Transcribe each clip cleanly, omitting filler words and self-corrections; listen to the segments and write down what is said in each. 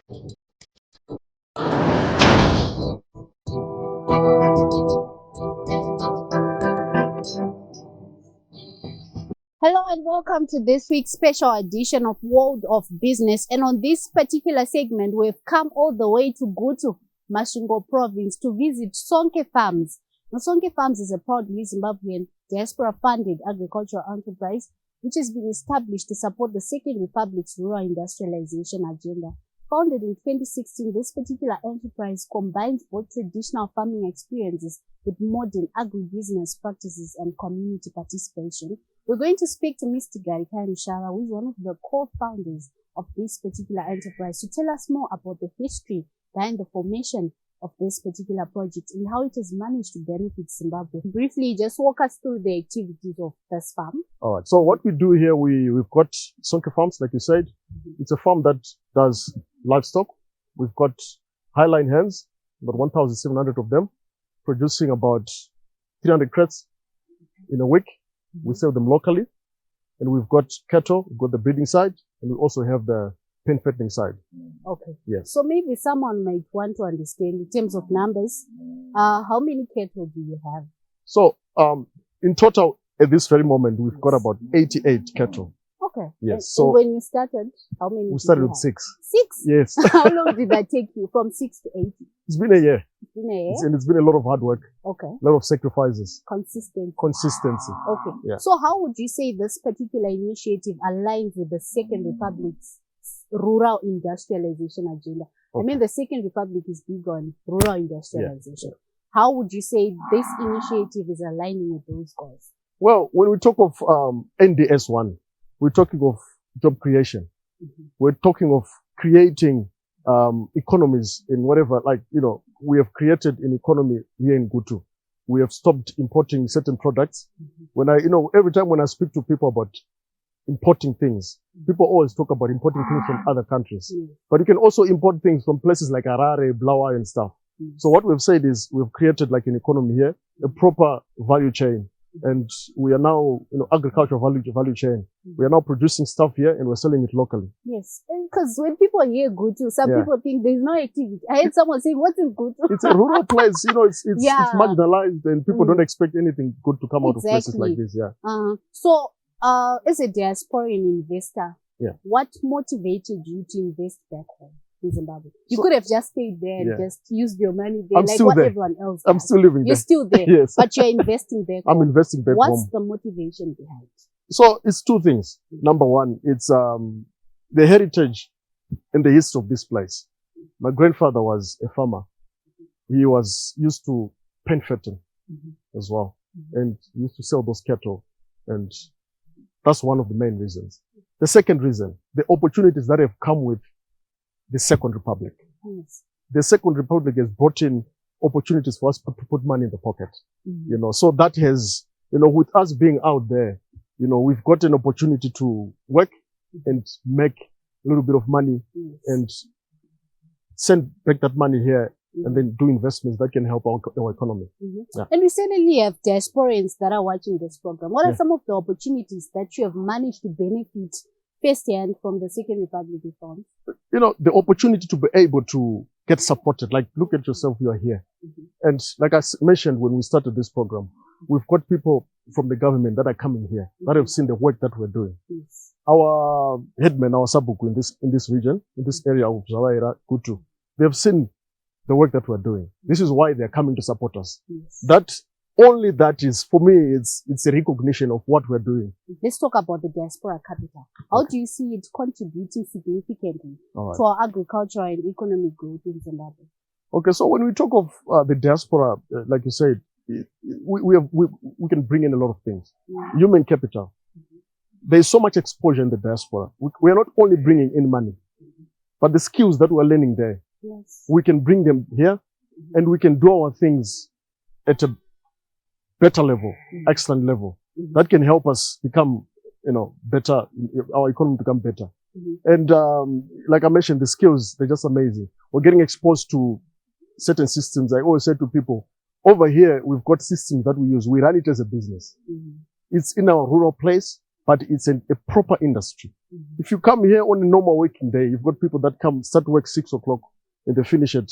Hello and welcome to this week's special edition of World of Business. And on this particular segment, we've come all the way to Gutu, Masvingo province to visit Sonke Farms. Now, Sonke Farms is a proudly Zimbabwean diaspora-funded agricultural enterprise which has been established to support the Second Republic's rural industrialization agenda. Founded in 2016, this particular enterprise combines both traditional farming experiences with modern agribusiness practices and community participation. We're going to speak to Mr Garikayi Mushava, who is one of the co-founders of this particular enterprise, to tell us more about the history behind the formation of this particular project and how it has managed to benefit Zimbabwe. Briefly, just walk us through the activities of this farm. All right. So what we do here, we've got Sonke Farms, like you said. It's a farm that does livestock. We've got highline hens, about 1,700 of them, producing about 300 crates in a week. We sell them locally. And we've got cattle, we've got the breeding side, and we also have the pen fattening side. Okay. Yes. So maybe someone might want to understand in terms of numbers, how many cattle do you have? So in total, at this very moment, we've got about 88 cattle. Okay. Yes. And when you started, how many? We started with 6. 6? Yes. How long did that take you from 6 to 80? It's been a year. It's been a year? And it's been a lot of hard work. Okay. A lot of sacrifices. Consistency. Okay. Yeah. So how would you say this particular initiative aligns with the Second Republic's rural industrialization agenda? Okay. I mean, the Second Republic is big on rural industrialization. Yeah. How would you say this initiative is aligning with those goals? Well, when we talk of NDS1, we're talking of job creation. We're talking of creating economies in whatever, like, we have created an economy here in Gutu. We have stopped importing certain products. When every time when I speak to people about importing things, people always talk about importing things from other countries. But you can also import things from places like Harare, Blawa and stuff. So what we've said is we've created like an economy here, a proper value chain. And we are now, agricultural value chain. We are now producing stuff here and we're selling it locally. Yes. Because when people hear Gutu, some people think there's no activity. I heard someone saying, what's in Gutu? It's a rural place, it's marginalized and people don't expect anything good to come out of places like this. Yeah. So, as a diasporan investor, what motivated you to invest back home in Zimbabwe? You could have just stayed there and just used your money there everyone else does. I'm still living there. You're still there. Yes. But you're investing back home. I'm investing back home. What's the motivation behind it? So it's 2 things. Number one, it's the heritage and the history of this place. My grandfather was a farmer. He was used to pen fatten as well. And used to sell those cattle. And that's one of the main reasons. The second reason, the opportunities that have come with the Second Republic. Yes. The Second Republic has brought in opportunities for us to put money in the pocket. So that has, with us being out there, we've got an opportunity to work and make a little bit of money and send back that money here and then do investments that can help our economy. Yeah. And we certainly have diasporans that are watching this program. What are some of the opportunities that you have managed to benefit firsthand from the Second Republic reforms? The opportunity to be able to get supported. Like, look at yourself, you are here. And like I mentioned when we started this program, we've got people from the government that are coming here that have seen the work that we're doing. Yes. Our headmen, our sabuku in this region, in this area of Cellah Marere, Gutu, they've seen the work that we're doing. This is why they're coming to support us. Yes. That is, for me, it's a recognition of what we're doing. Let's talk about the diaspora capital. How do you see it contributing significantly to our agricultural and economic growth in Zimbabwe? Okay, so when we talk of the diaspora, like you said, we can bring in a lot of things. Human capital. There's so much exposure in the diaspora. We are not only bringing in money, but the skills that we're learning there, we can bring them here and we can do our things at a better level, excellent level. That can help us become, better, our economy become better. And like I mentioned, the skills, they're just amazing. We're getting exposed to certain systems. I always say to people, over here, we've got systems that we use. We run it as a business. It's in our rural place, but it's a proper industry. If you come here on a normal working day, you've got people that come, start work 6 o'clock and they finish at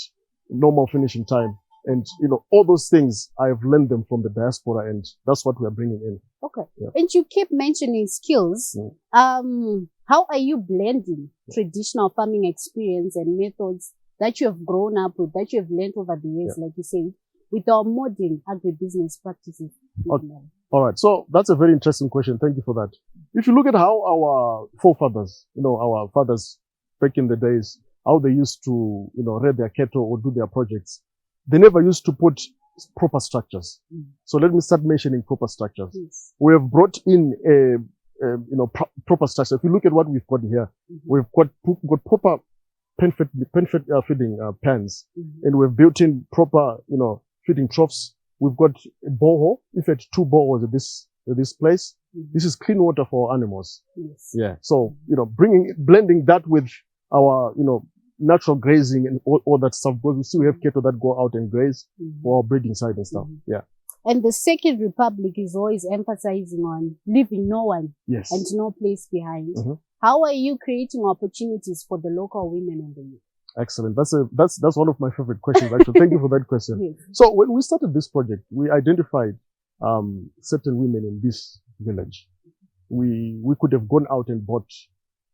normal finishing time. And, all those things, I've learned them from the diaspora, and that's what we are bringing in. Okay. Yeah. And you keep mentioning skills. How are you blending traditional farming experience and methods that you have grown up with, that you have learned over the years, like you said, with our modern agribusiness practices? All right. So that's a very interesting question. Thank you for that. If you look at how our forefathers, our fathers back in the days, how they used to, rear their cattle or do their projects, they never used to put proper structures. So let me start mentioning proper structures. Yes. We have brought in proper structure. If you look at what we've got here, we've got proper pen feeding pans, and we've built in proper, feeding troughs. We've got a borehole. We've had 2 boreholes at this place. This is clean water for animals. Yes. Yeah. So, blending that with our, natural grazing and all that stuff, because we still have cattle that go out and graze for our breeding side and stuff. Yeah. And the Second Republic is always emphasizing on leaving no one Yes. and no place behind. How are you creating opportunities for the local women and the youth? Excellent. That's one of my favorite questions, actually. Thank you for that question. Yes. So when we started this project, we identified certain women in this village. We could have gone out and bought,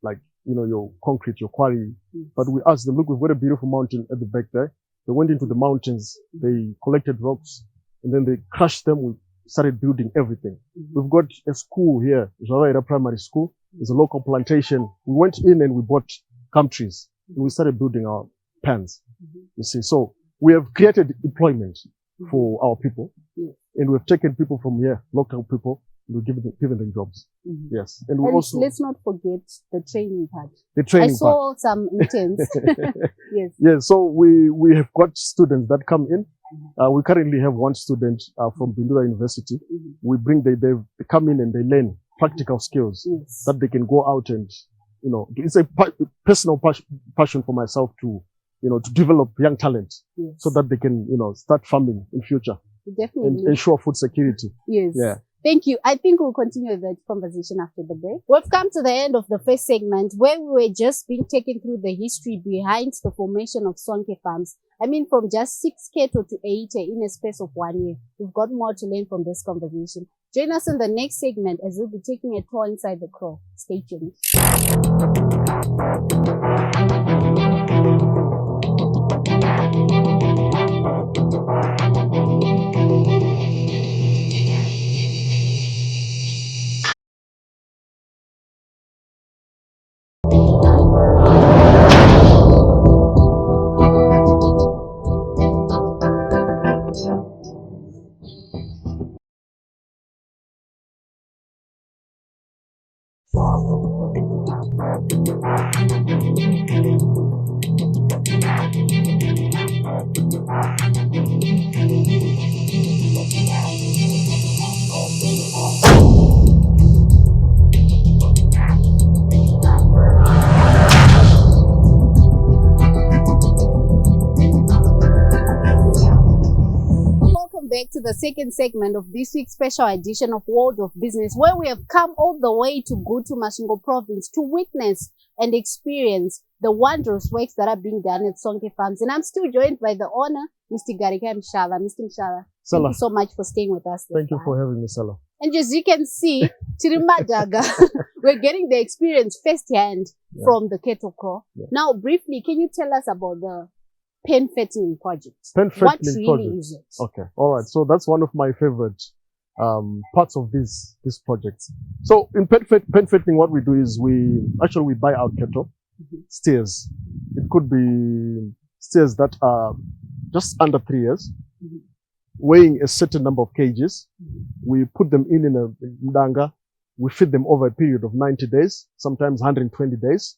like, your concrete, your quarry, but we asked them, look, we've got a beautiful mountain at the back there. They went into the mountains, they collected rocks, and then they crushed them. We started building everything. We've got a school here, Zhavayira Primary School. There's a local plantation. We went in and we bought gum trees, and we started building our pans. You see, so we have created employment for our people, and we've taken people from here, local people, and we've given them jobs. Yes, and we also, let's not forget the training part. The training I saw some interns. Yes. Yes. So we have got students that come in. We currently have 1 student from Bindura University. We bring they come in and they learn practical skills that they can go out and it's a personal passion for myself to to develop young talent so that they can start farming in future. Definitely. And ensure food security. Yes. Yeah. Thank you. I think we'll continue that conversation after the break. We've come to the end of the first segment, where we were just being taken through the history behind the formation of Sonke Farms. I mean, from just 6 cattle to 80 in a space of 1 year. We've got more to learn from this conversation. Join us in the next segment as we'll be taking a tour inside the crow. Stay tuned. Back to the second segment of this week's special edition of World of Business, where we have come all the way to Gutu, Masvingo province to witness and experience the wondrous works that are being done at Sonke Farms. And I'm still joined by the owner, Mr Garikayi Mushava. Mr. Mushava, thank you so much for staying with us. Thank you for having me, Cellah. And as you can see, Chirimadaga, we're getting the experience firsthand from the cattle crow. Now, briefly, can you tell us about the pen fattening project? What really is it? Okay, all right. So that's one of my favorite parts of this project. So in pen fattening, what we do is we buy out cattle, steers. It could be steers that are just under 3 years, weighing a certain number of kgs. We put them in a mdanga. We feed them over a period of 90 days, sometimes 120 days.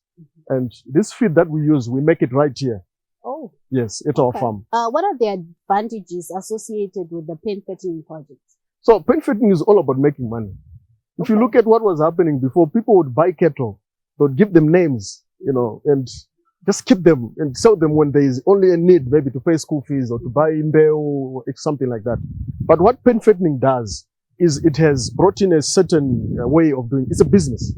And this feed that we use, we make it right here. Oh. Yes, at our farm. What are the advantages associated with the pen fattening project? So pen fattening is all about making money. If you look at what was happening before, people would buy cattle, they would give them names, and just keep them and sell them when there is only a need, maybe to pay school fees or to buy imbeo or something like that. But what pen fattening does, is it has brought in a certain way of doing. It's a business.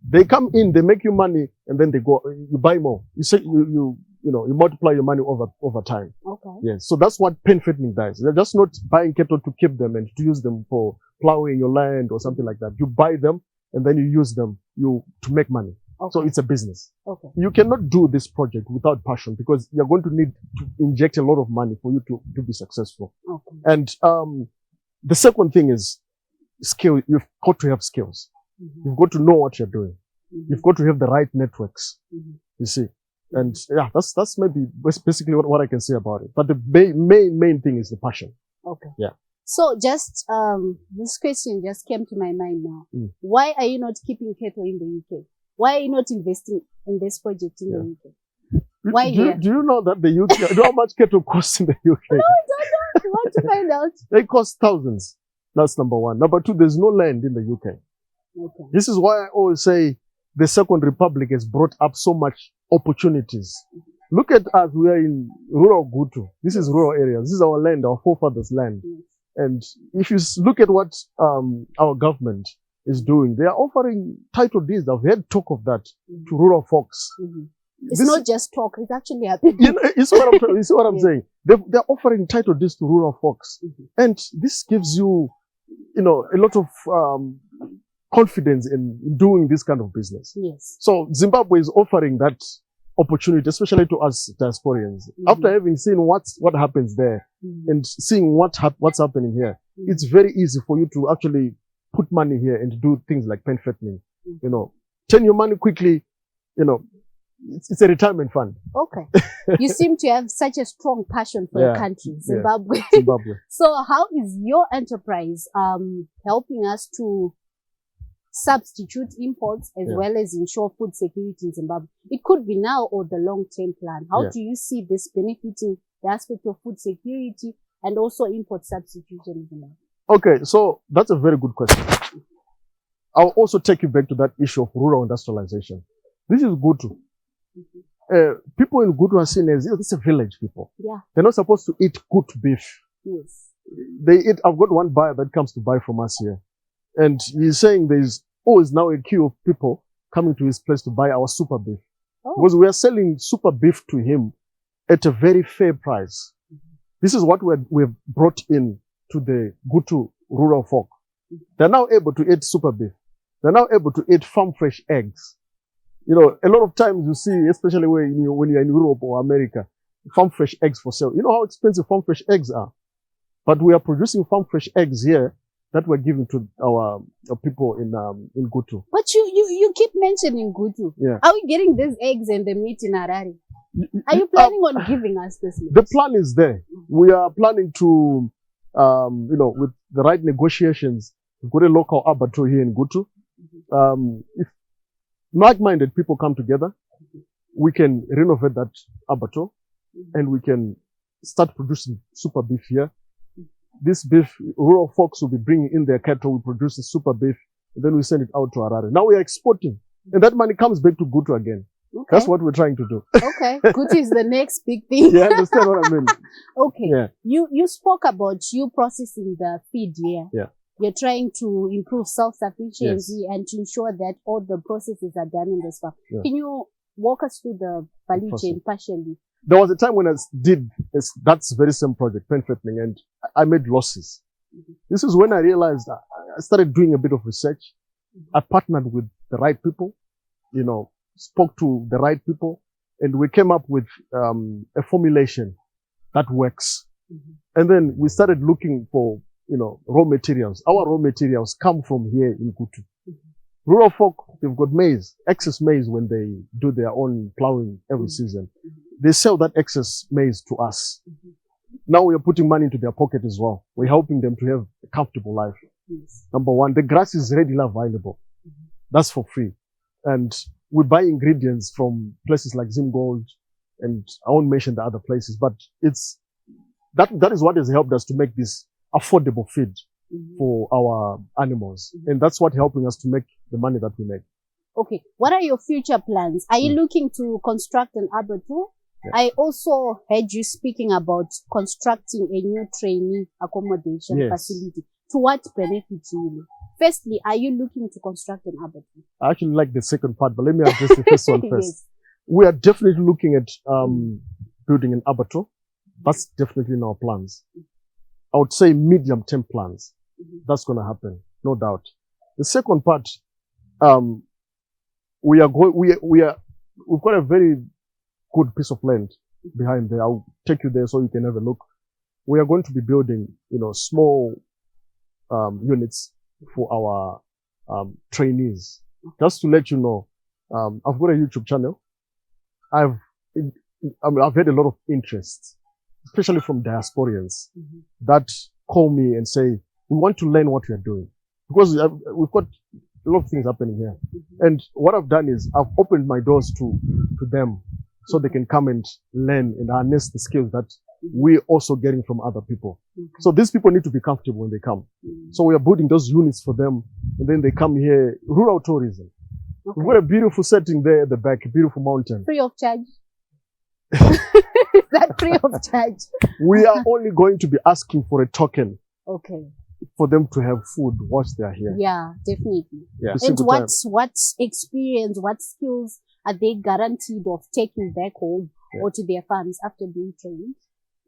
They come in, they make you money, and then they go. You buy more. You say you multiply your money over time. Okay. Yes. So that's what pen fattening does. They're just not buying cattle to keep them and to use them for plowing your land or something like that. You buy them and then you use them to make money. Okay. So it's a business. Okay. You cannot do this project without passion because you're going to need to inject a lot of money for you to be successful. Okay. And the second thing is skill. You've got to have skills. Mm-hmm. You've got to know what you're doing. Mm-hmm. You've got to have the right networks. Mm-hmm. You see. And yeah, that's maybe basically what I can say about it. But the main thing is the passion. Okay. Yeah. So just this question just came to my mind now. Why are you not keeping cattle in the UK? Why are you not investing in this project in the UK? Why do you know that the UK, do you know how much cattle costs in the UK? No, I don't know. I want to find out. They cost thousands. That's number one. Number two, there's no land in the UK. Okay. This is why I always say the Second Republic has brought up so much opportunities. Look at us. We are in rural Gutu. This is rural area. This is our land, our forefathers' land. Yes. And if you look at what our government is doing, they are offering title deeds. I've heard talk of that to rural folks. It's not just talk; it's actually happening. It's what I'm saying. They're offering title deeds to rural folks, and this gives you, a lot of confidence in doing this kind of business. Yes. So Zimbabwe is offering that opportunity, especially to us diasporians. After having seen what happens there and seeing what's happening here, it's very easy for you to actually put money here and do things like pen fattening. Turn your money quickly. It's a retirement fund. Okay. You seem to have such a strong passion for your country, Zimbabwe. Yeah. Zimbabwe. So how is your enterprise helping us to substitute imports as well as ensure food security in Zimbabwe? It could be now or the long-term plan. How do you see this benefiting the aspect of food security and also import substitution in Zimbabwe? Okay, so that's a very good question. I'll also take you back to that issue of rural industrialization. This is Gutu. People in Gutu are seen as, this is village people. Yeah. They're not supposed to eat good beef. Yes. I've got one buyer that comes to buy from us here. And he's saying there's always now a queue of people coming to his place to buy our super beef. Because we are selling super beef to him at a very fair price. This is what we've brought in to the Gutu rural folk. They're now able to eat super beef. They're now able to eat farm fresh eggs. A lot of times you see, especially when you're in Europe or America, farm fresh eggs for sale. You know how expensive farm fresh eggs are. But we are producing farm fresh eggs here that we're giving to our people in Gutu. But you keep mentioning Gutu. Yeah. Are we getting these eggs and the meat in Harare? Are you planning on giving us this meat? The plan is there. We are planning to, with the right negotiations, we've got a local abattoir here in Gutu. If like-minded people come together, we can renovate that abattoir and we can start producing super beef here. This beef, rural folks will be bringing in their cattle, we produce the super beef, and then we send it out to Harare. Now we are exporting, and that money comes back to Gutu again. Okay. That's what we're trying to do. Okay, Gutu is the next big thing. You understand what I mean? Okay. Yeah. You spoke about you processing the feed here. Yeah. You're trying to improve self-sufficiency and to ensure that all the processes are done in this farm. Yeah. Can you walk us through the value chain partially? There was a time when I did that's very same project, pen fattening, and I made losses. This is when I realized I started doing a bit of research. I partnered with the right people, spoke to the right people, and we came up with a formulation that works. And then we started looking for, raw materials. Our raw materials come from here in Gutu. Rural folk, they've got maize, excess maize when they do their own plowing every season. They sell that excess maize to us. Now we are putting money into their pocket as well. We're helping them to have a comfortable life. Number one, the grass is readily available. That's for free. And we buy ingredients from places like Zimgold, and I won't mention the other places, but that is what has helped us to make this affordable feed for our animals. And that's what helping us to make the money that we make. Okay. What are your future plans? Are you looking to construct an abattoir? Yeah. I also heard you speaking about constructing a new trainee accommodation facility. To what benefit really? Firstly, are you looking to construct an abattoir? I actually like the second part, but let me address the first one first. Yes. We are definitely looking at building an abattoir. That's definitely in our plans. I would say medium-term plans. That's going to happen, no doubt. The second part, we've got a very good piece of land behind there. I'll take you there so you can have a look. We are going to be building, small units for our trainees. Just to let you know, I've got a YouTube channel. I've had a lot of interest, especially from diasporians that call me and say, we want to learn what you're doing. Because we've got a lot of things happening here. And what I've done is I've opened my doors to them so they can come and learn and harness the skills that we're also getting from other people. So these people need to be comfortable when they come. So we are building those units for them, and then they come here. Rural tourism. We've got a beautiful setting there at the back, a beautiful mountain. Free of charge? Is that free of charge? We are only going to be asking for a token. Okay. For them to have food whilst they are here. Yeah, definitely. Yeah. And what experience, what skills are they guaranteed of taking back home or to their farms after being trained?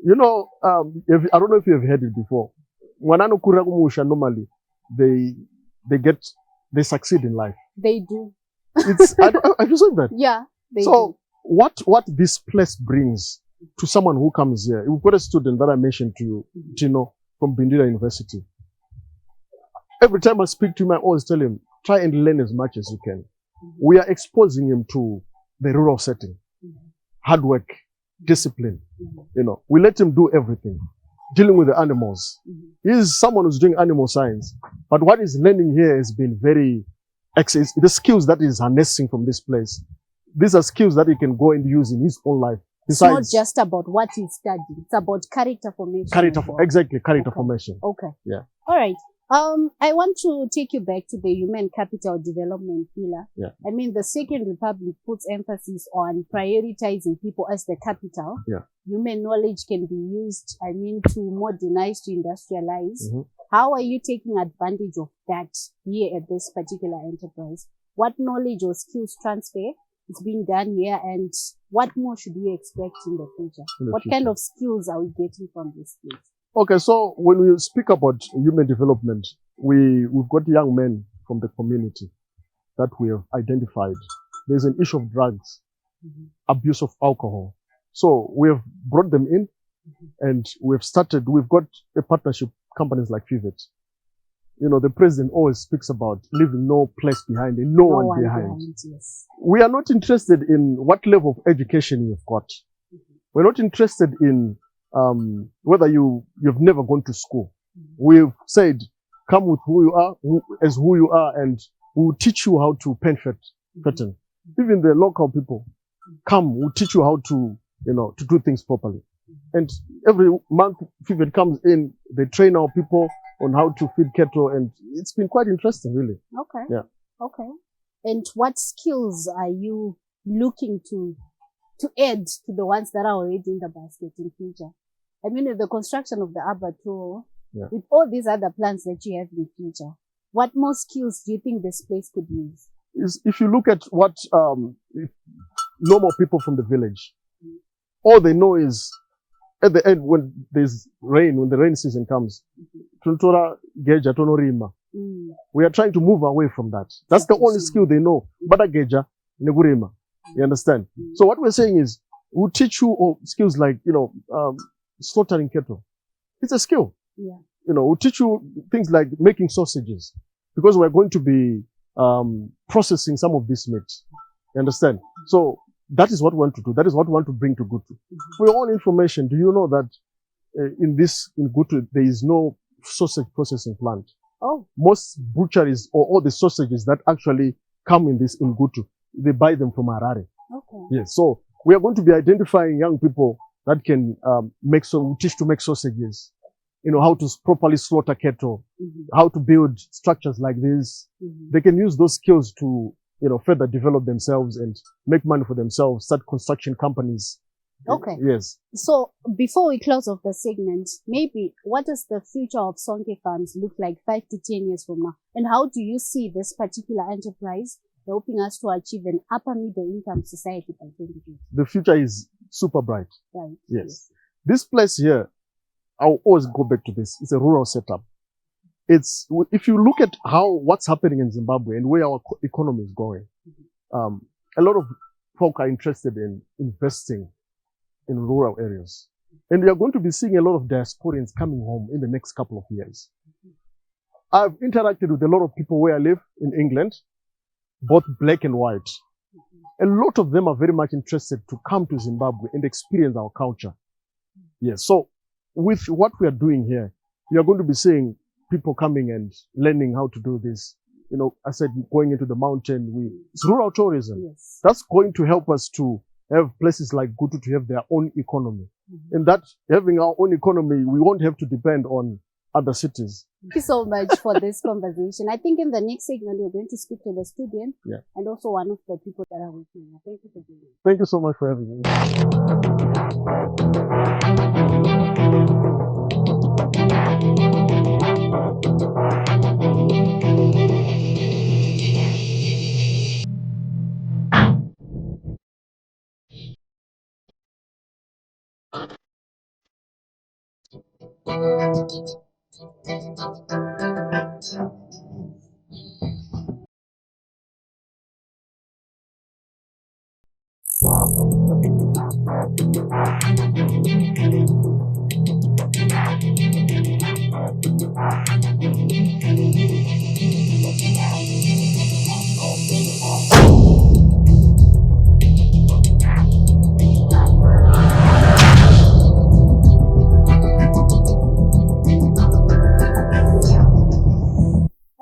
I don't know if you have heard it before. When Anukura Kumusha, normally they succeed in life. They do. Have you said that? Yeah, they do. So what this place brings to someone who comes here, we've got a student that I mentioned to you, Tino, from Bindira University. Every time I speak to him, I always tell him, try and learn as much as you can. We are exposing him to the rural setting, hard work, discipline. We let him do everything, dealing with the animals. He's someone who's doing animal science, but what he's learning here has been very excellent. The skills that he's harnessing from this place, these are skills that he can go and use in his own life. Besides, it's not just about what he's studying. It's about character formation. Character formation. Okay. Yeah. All right. I want to take you back to the human capital development pillar. Yeah. I mean, the Second Republic puts emphasis on prioritizing people as the capital. Yeah. Human knowledge can be used, to modernize, to industrialize. How are you taking advantage of that here at this particular enterprise? What knowledge or skills transfer is being done here, and what more should we expect in the future? What kind of skills are we getting from this place? Okay, so when we speak about human development, we've got young men from the community that we have identified. There's an issue of drugs, abuse of alcohol. So we have brought them in, and we've got a partnership with companies like Fivet. The president always speaks about leaving no place behind and no one behind. Yes. We are not interested in what level of education you've got. We're not interested in whether you've never gone to school. We've said, come with who you are, and we'll teach you how to pen pattern. Even the local people, come, we'll teach you how to do things properly. And every month, Fivet comes in, they train our people on how to feed cattle, and it's been quite interesting, really. Okay. Yeah. Okay. And what skills are you looking to add to the ones that are already in the basket in future? With the construction of the abattoir, with all these other plans that you have in future, what more skills do you think this place could use? If you look at what normal people from the village, all they know is at the end, when the rain season comes, we are trying to move away from that. That's the only skill they know. You understand? So what we're saying is, we'll teach you skills like, slaughtering cattle. It's a skill. Yeah. We'll teach you things like making sausages, because we're going to be processing some of this meat. You understand? So that is what we want to do. That is what we want to bring to Gutu. For your own information, do you know that in Gutu, there is no sausage processing plant? Oh. Most butcheries or all the sausages that actually come in Gutu, they buy them from Marere. Okay. Yes. So we are going to be identifying young people that can teach to make sausages, how to properly slaughter cattle, how to build structures like this. They can use those skills to, further develop themselves and make money for themselves, start construction companies. Okay. Yes. So before we close off the segment, maybe what does the future of Sonke Farms look like 5 to 10 years from now? And how do you see this particular enterprise helping us to achieve an upper middle income society by 2020? The future is super bright. Right. Yes. This place here, I'll always go back to this. It's a rural setup. If you look at what's happening in Zimbabwe and where our economy is going, a lot of folk are interested in investing in rural areas. And we are going to be seeing a lot of diasporians coming home in the next couple of years. I've interacted with a lot of people where I live in England, both black and white. A lot of them are very much interested to come to Zimbabwe and experience our culture. Yes. So with what we are doing here, we are going to be seeing people coming and learning how to do this. You know, I said going into the mountain, it's rural tourism. Yes. That's going to help us to have places like Gutu to have their own economy. And that having our own economy, we won't have to depend on other cities. Thank you so much for this conversation. I think in the next segment, we're going to speak to the student and also one of the people that are working here. Thank you for doing it. Thank you so much for having me.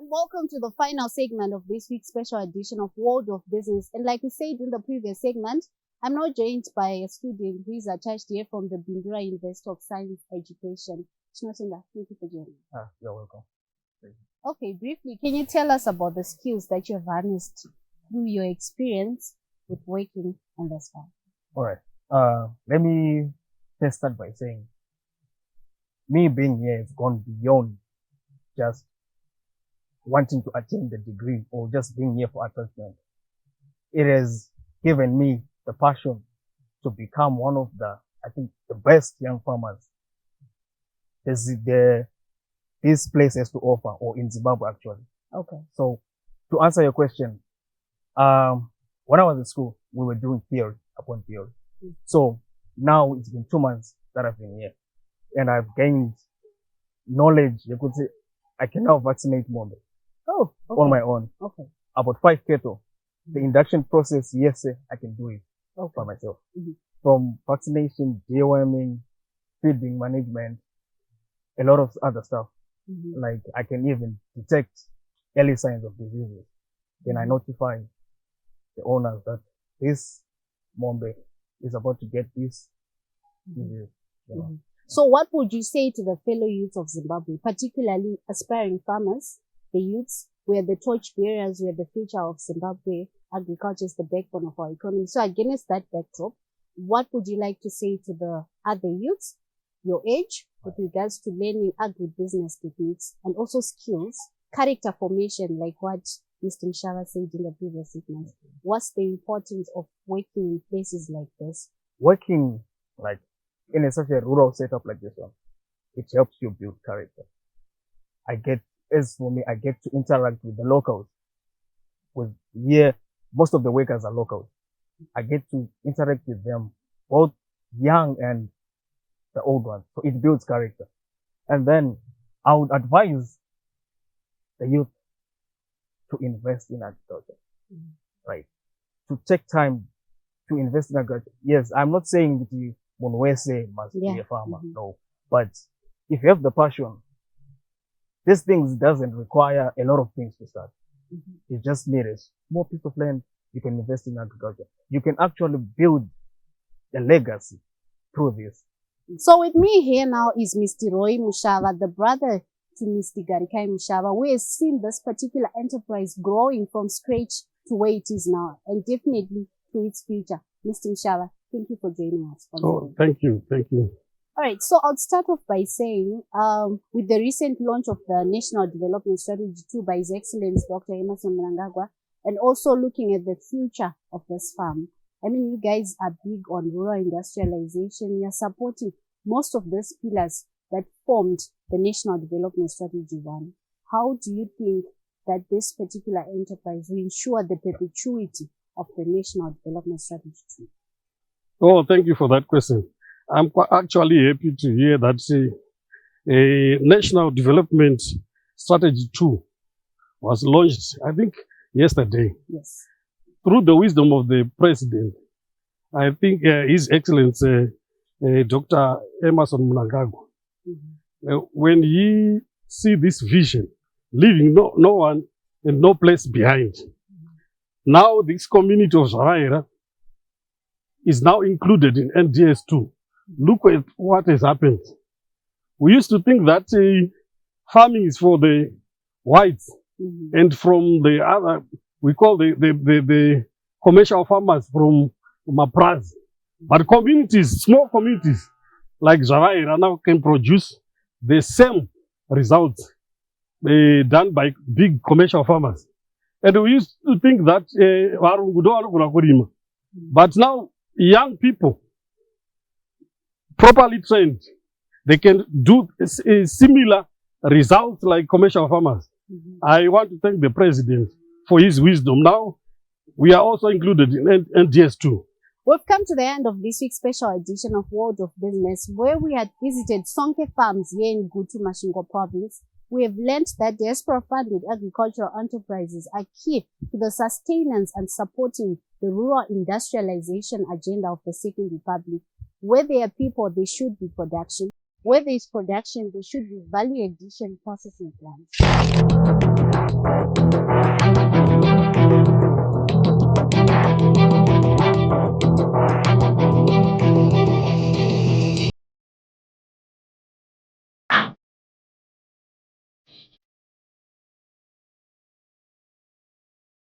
Welcome to the final segment of this week's special edition of World of Business. And like we said in the previous segment, I'm now joined by a student who is attached here from the Bindura University of Science Education. Shinotinda, thank you for joining. You're welcome. Okay, briefly, can you tell us about the skills that you have harnessed through your experience with working on this farm? All right. Let me first start by saying, me being here has gone beyond just wanting to attain the degree or just being here for attachment. It has given me the passion to become one of I think, the best young farmers this place has to offer, or in Zimbabwe actually. Okay. So to answer your question, when I was in school, we were doing theory upon theory. So now it's been 2 months that I've been here, and I've gained knowledge. You could say I can now vaccinate Mombe. Oh, okay. On my own. Okay. About 5 cattle. The induction process, yes, I can do it by myself. From vaccination, deworming, feeding management, a lot of other stuff. Like I can even detect early signs of diseases. Then I notify the owners that this Mombe is about to get this disease. You know. So what would you say to the fellow youths of Zimbabwe, particularly aspiring farmers, the youths, we're the torch bearers, we're the future of Zimbabwe, agriculture is the backbone of our economy. So against that backdrop, what would you like to say to the other youths, your age, with regards to learning agribusiness techniques and also skills, character formation, like what Mr. Mushava said in the previous segment? What's the importance of working in places like this? Working like in such a rural setup like this one, it helps you build character. As for me, I get to interact with the locals. Most of the workers are locals. I get to interact with them, both young and the old ones. So it builds character. And then I would advise the youth to invest in agriculture, right? To take time to invest in agriculture. Yes, I'm not saying that you must be a farmer, no. But if you have the passion, these things doesn't require a lot of things to start. You just need a small piece of land. You can invest in agriculture. You can actually build a legacy through this. So with me here now is Mr. Mushava, the brother to Mr. Garikayi Mushava, who has seen this particular enterprise growing from scratch to where it is now, and definitely to its future. Mr. Mushava, Thank you for joining us. Oh, thank you. Thank you. All right, so I'll start off by saying, with the recent launch of the National Development Strategy 2 by His Excellency Dr. Emmerson Mnangagwa, and also looking at the future of this farm. I mean, you guys are big on rural industrialization. You're supporting most of these pillars that formed the National Development Strategy 1. How do you think that this particular enterprise will ensure the perpetuity of the National Development Strategy 2? Oh, thank you for that question. I'm actually happy to hear that a National Development Strategy 2 was launched, I think, yesterday. Yes. Through the wisdom of the President, I think His Excellency Dr. Emmerson Mnangagwa, when he see this vision, leaving no one and no place behind, now this community of Marere is now included in NDS2. Look at what has happened. We used to think that farming is for the whites, and from the other, we call the commercial farmers from Mapraz. But communities, small communities like Marere now can produce the same results done by big commercial farmers. And we used to think that but now young people, properly trained, they can do similar results like commercial farmers. I want to thank the President for his wisdom. Now, we are also included in NDS2. We've come to the end of this week's special edition of World of Business, where we had visited Sonke Farms here in Gutu, Masvingo Province. We have learned that diaspora-funded agricultural enterprises are key to the sustenance and supporting the rural industrialization agenda of the Second Republic. Where there are people, there should be production. Where there is production, there should be value addition processing plants.